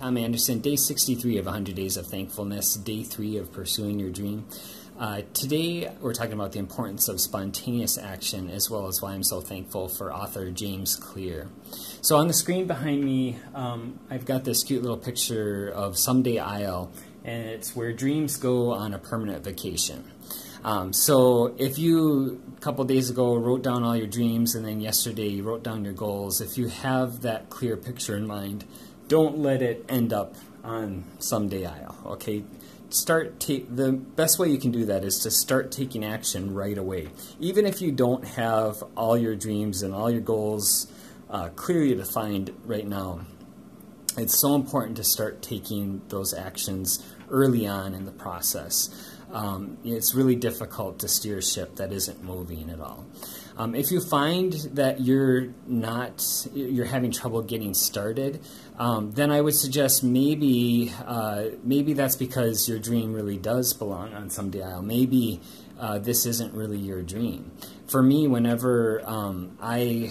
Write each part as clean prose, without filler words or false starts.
I'm Anderson, day 63 of 100 Days of Thankfulness, day 3 of Pursuing Your Dream. Today we're talking about the importance of spontaneous action as well as why I'm so thankful for author James Clear. So on the screen behind me, I've got this cute little picture of Someday Isle, and it's where dreams go on a permanent vacation. So if you, a couple days ago, wrote down all your dreams and then yesterday you wrote down your goals, if you have that clear picture in mind, don't let it end up on Someday Isle, okay? The best way you can do that is to start taking action right away. Even if you don't have all your dreams and all your goals clearly defined right now, it's so important to start taking those actions early on in the process. It's really difficult to steer a ship that isn't moving at all. If you find that you're having trouble getting started, then I would suggest maybe that's because your dream really does belong on Someday Isle. Maybe this isn't really your dream. For me, whenever I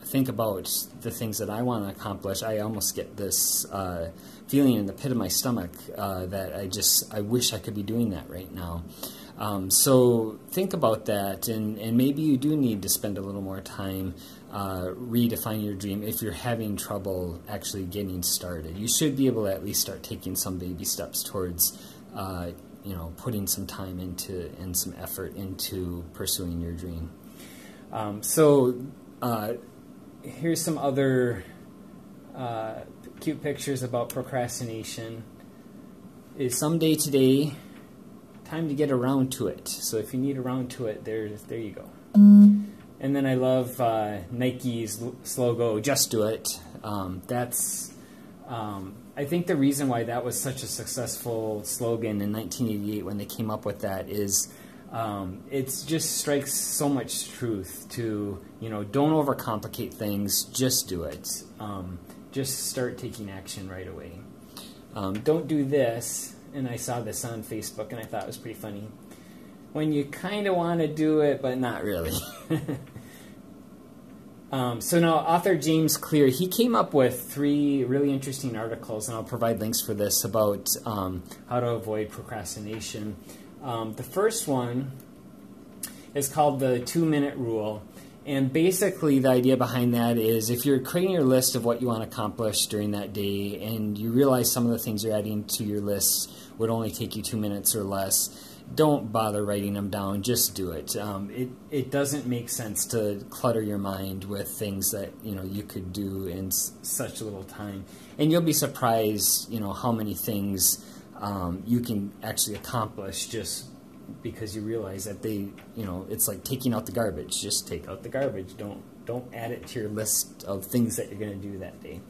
think about the things that I want to accomplish, I almost get this feeling in the pit of my stomach that I wish I could be doing that right now. So think about that, and maybe you do need to spend a little more time redefining your dream if you're having trouble actually getting started. You should be able to at least start taking some baby steps towards putting some time into and some effort into pursuing your dream. Here's some other cute pictures about procrastination. Is someday today, time to get around to it. So if you need around to it, there you go. And then I love Nike's slogan, "Just Do It." I think the reason why that was such a successful slogan in 1988 when they came up with that is it just strikes so much truth to, don't overcomplicate things, just do it. Just start taking action right away. Don't do this, and I saw this on Facebook and I thought it was pretty funny. When you kind of want to do it, but not really. So now author James Clear, he came up with 3 really interesting articles, and I'll provide links for this, about how to avoid procrastination. The first one is called the 2-minute rule. And basically the idea behind that is if you're creating your list of what you want to accomplish during that day and you realize some of the things you're adding to your list would only take you 2 minutes or less, don't bother writing them down, just do it. It doesn't make sense to clutter your mind with things that you could do in such little time. And you'll be surprised how many things you can actually accomplish just because you realize that it's like taking out the garbage. Just take out the garbage. Don't add it to your list of things that you're going to do that day.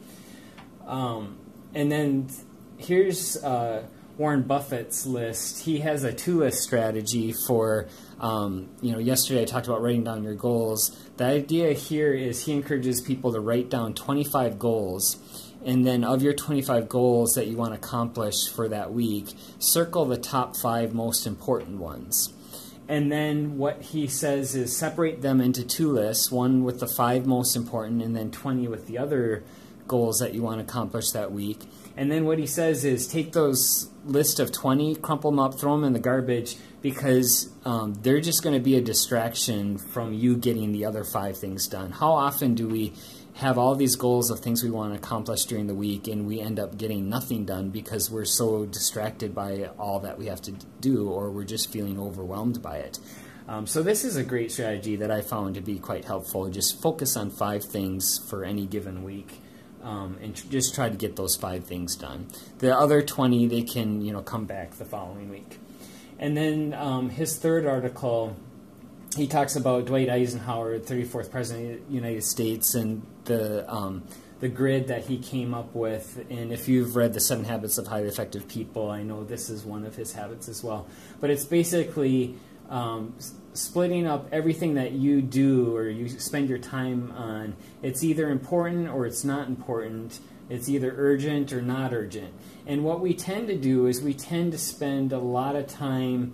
And then here's Warren Buffett's list. He has a 2-list strategy for, yesterday I talked about writing down your goals. The idea here is he encourages people to write down 25 goals. And then of your 25 goals that you want to accomplish for that week, circle the top 5 most important ones. And then what he says is separate them into 2 lists, one with the 5 most important and then 20 with the other goals that you want to accomplish that week. And then what he says is take those list of 20, crumple them up, throw them in the garbage, because they're just going to be a distraction from you getting the other 5 things done. How often do we have all these goals of things we want to accomplish during the week and we end up getting nothing done because we're so distracted by all that we have to do, or we're just feeling overwhelmed by it? So this is a great strategy that I found to be quite helpful. Just focus on 5 things for any given week. And just try to get those 5 things done. The other 20, they can come back the following week. And then his 3rd article, he talks about Dwight Eisenhower, 34th President of the United States, and the grid that he came up with. And if you've read The 7 Habits of Highly Effective People, I know this is one of his habits as well. But it's basically splitting up everything that you do or you spend your time on. It's either important or it's not important. It's either urgent or not urgent. And what we tend to do is we tend to spend a lot of time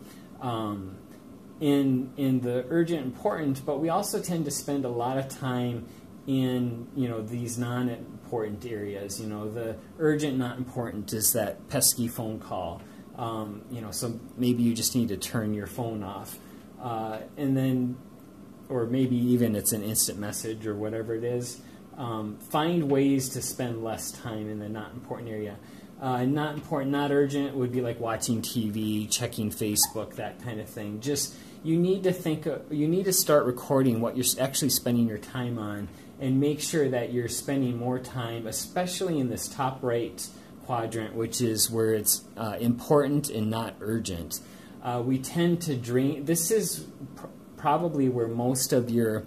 in the urgent important, but we also tend to spend a lot of time in these non-important important areas. You know, the urgent, not important is that pesky phone call. You know, so maybe you just need to turn your phone off. And then, or maybe even it's an instant message or whatever it is. Find ways to spend less time in the not important area. Not important, not urgent would be like watching TV, checking Facebook, that kind of thing. Just, you need to start recording what you're actually spending your time on, and make sure that you're spending more time, especially in this top right quadrant, which is where it's important and not urgent. We tend to dream. This is probably where most of your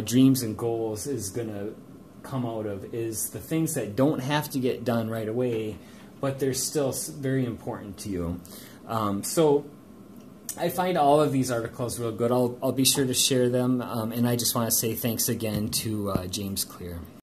dreams and goals is going to come out of, is the things that don't have to get done right away, but they're still very important to you. So I find all of these articles real good. I'll be sure to share them, and I just want to say thanks again to James Clear.